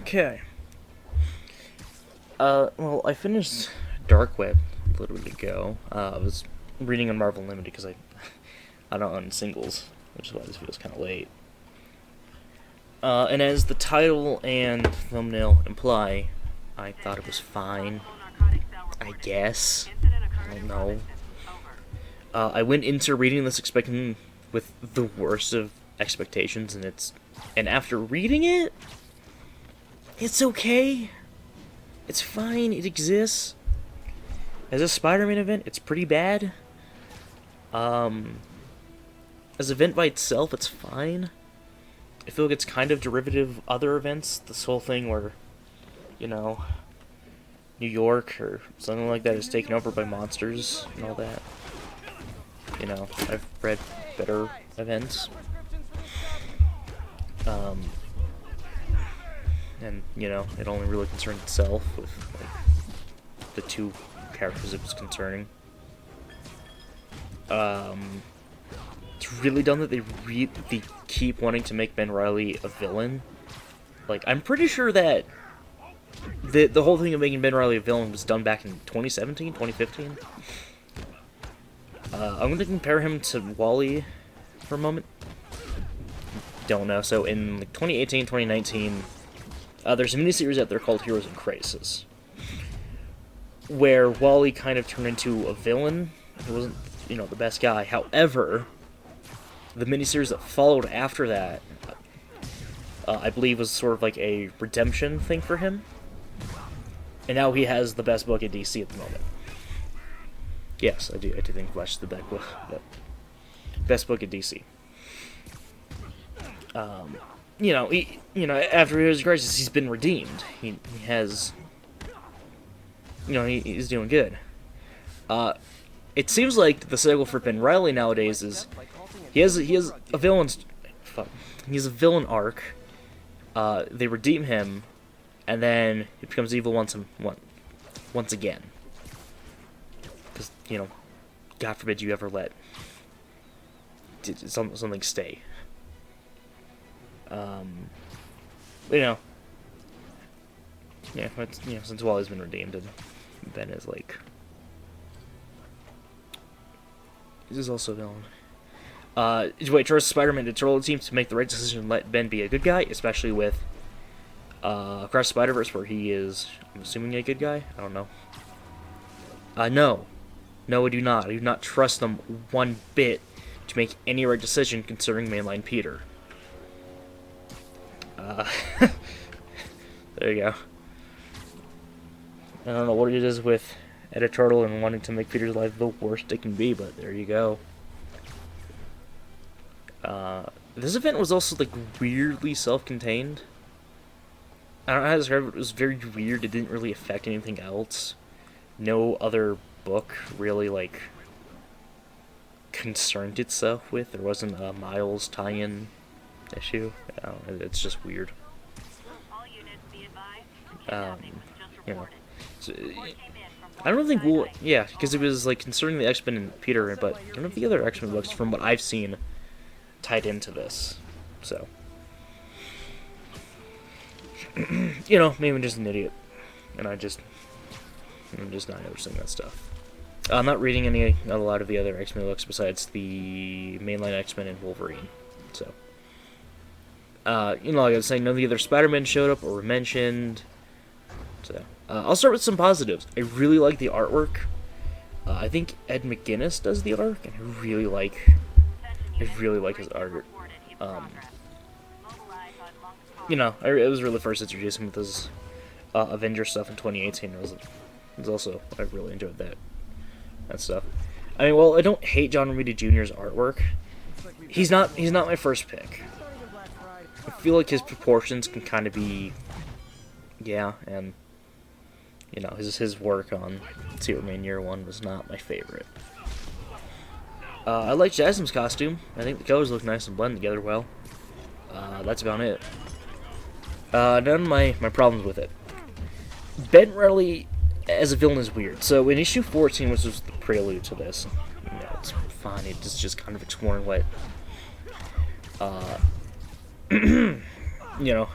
Okay. Well, I finished Dark Web a little bit ago. I was reading on Marvel Unlimited because I don't own singles, which is why this feels kind of late. And as the title and thumbnail imply, I thought it was fine. I guess. I don't know. I went into reading this expecting with the worst of expectations, and after reading it, it's okay. It's fine. It exists. As a Spider-Man event, it's pretty bad. As an event by itself, it's fine. I feel like it's kind of derivative of other events. This whole thing where, New York or something like that is taken over by monsters and all that. I've read better events. And, it only really concerned itself with, the two characters it was concerning. It's really dumb that they keep wanting to make Ben Reilly a villain. I'm pretty sure that the whole thing of making Ben Reilly a villain was done back in 2017, 2015. I'm going to compare him to Wally for a moment. Don't know. So in 2018, 2019, there's a miniseries out there called Heroes in Crisis, where Wally kind of turned into a villain. He wasn't, the best guy. However, the miniseries that followed after that, I believe, was sort of like a redemption thing for him. And now he has the best book at DC at the moment. Yes, I do think Flash is the best book at DC. After Heroes Crisis, he's been redeemed. He has, he's doing good. It seems like the cycle for Ben Reilly nowadays is he has a villain's he has a villain arc. They redeem him, and then he becomes evil once again. Because God forbid you ever let something stay. Since Wally's been redeemed, and Ben is he's also a villain. Wait, trust Spider-Man to troll the team to make the right decision and let Ben be a good guy, especially with Across Spider-Verse, where he is, I'm assuming, a good guy? I don't know. No, I do not. I do not trust them one bit to make any right decision concerning mainline Peter. There you go. I don't know what it is with editorial and wanting to make Peter's life the worst it can be, but there you go. This event was also weirdly self-contained. I don't know how to describe it. It was very weird. It didn't really affect anything else. No other book really concerned itself with. There wasn't a Miles tie-in issue. It's just weird. So, I don't think because it was concerning the X-Men and Peter, but none of the other X-Men books, from what I've seen, tied into this. So, maybe I'm just an idiot, and I'm just not noticing that stuff. I'm not reading a lot of the other X-Men books besides the mainline X-Men and Wolverine. So, like I was saying, none of the other Spider-Men showed up or were mentioned. So, I'll start with some positives. I really like the artwork. I think Ed McGuinness does the art, and I really like his art. It was really first introduced him with his Avenger stuff in 2018. It was also, I really enjoyed that stuff. I don't hate John Romita Jr.'s artwork. He's not my first pick. I feel like his proportions can kind of be, and his work on Superman Year One was not my favorite. I like Jasmine's costume. I think the colors look nice and blend together well. That's about it. None of my problems with it. Ben Reilly as a villain is weird. So in issue 14, which was the prelude to this, it's fine. It's just kind of exploring what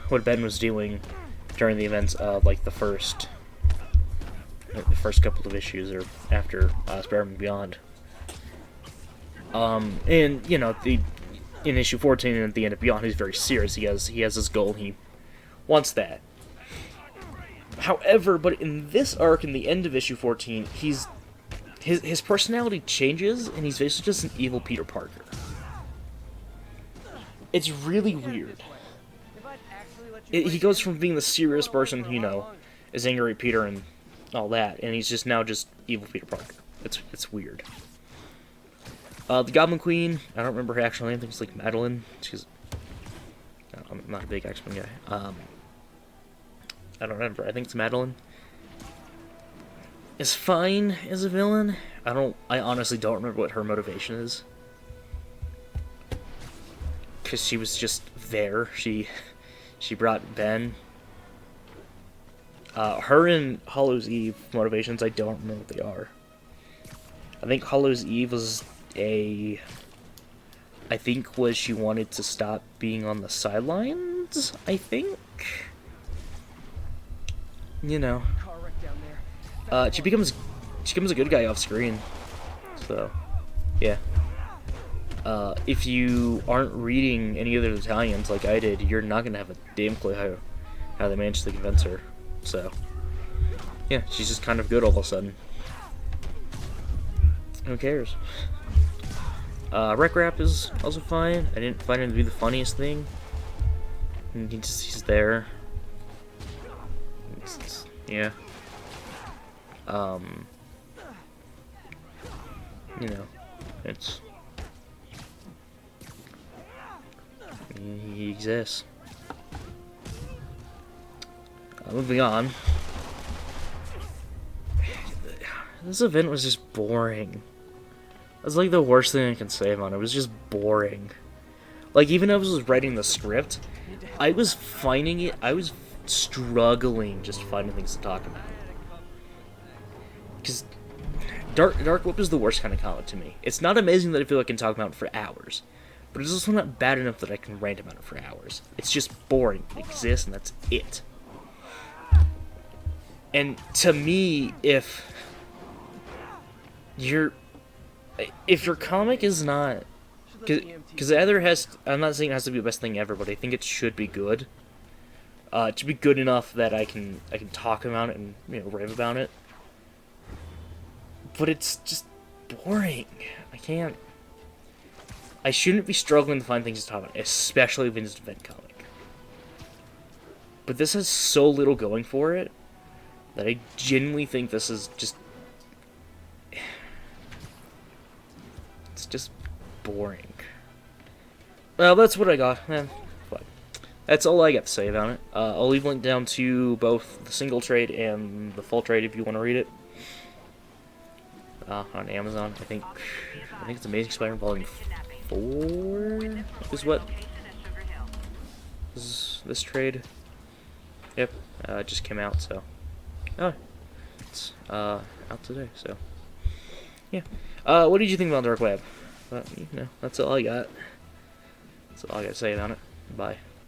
what Ben was doing during the events of like the first couple of issues, or after Spider-Man Beyond. And you know, in issue 14 and at the end of Beyond, he's very serious. He has his goal. He wants that. However, but in this arc, in the end of issue 14, his personality changes, and he's basically just an evil Peter Parker. It's really weird. He goes from being the serious person who, you know, is angry at Peter and all that, and he's just now just evil Peter Parker. It's weird. The Goblin Queen, I don't remember her actual name. I think it's like Madeline. I'm not a big X-Men guy. I don't remember. I think it's Madeline. Is fine as a villain. I honestly don't remember what her motivation is. Because she was just there. She brought Ben. Her and Hollow's Eve motivations, I don't remember what they are. I think Hollow's Eve was she wanted to stop being on the sidelines, I think. You know. She becomes a good guy off screen. So, yeah. If you aren't reading any other Italians like I did, you're not gonna have a damn clue how they managed to convince her. So, yeah, she's just kind of good all of a sudden. Who cares? Wreck Rap is also fine. I didn't find him to be the funniest thing. He's there. Yeah. You know, he exists. Moving on. This event was just boring. That's like the worst thing I can say about it. It was just boring. Like, even as I was writing the script, I was struggling just finding things to talk about. Because Dark Whip is the worst kind of comic to me. It's not amazing that I feel I can talk about it for hours, but it's also not bad enough that I can rant about it for hours. It's just boring. It exists, and that's it. And to me, if your comic is not, because it either has, I'm not saying it has to be the best thing ever, but I think it should be good. It should be good enough that I can talk about it and, you know, rave about it. But it's just boring. I shouldn't be struggling to find things to talk about, especially if it's an event comic. But this has so little going for it that I genuinely think this is just, it's just boring. Well, that's what I got. But that's all I got to say about it. I'll leave a link down to both the single trade and the full trade if you want to read it. On Amazon, I think it's Amazing Spider-Man Volume 4 is what is this trade. Yep, it just came out, so it's out today. So yeah, what did you think about Dark Web? But you know, that's all I got. That's all I got to say about it. Bye.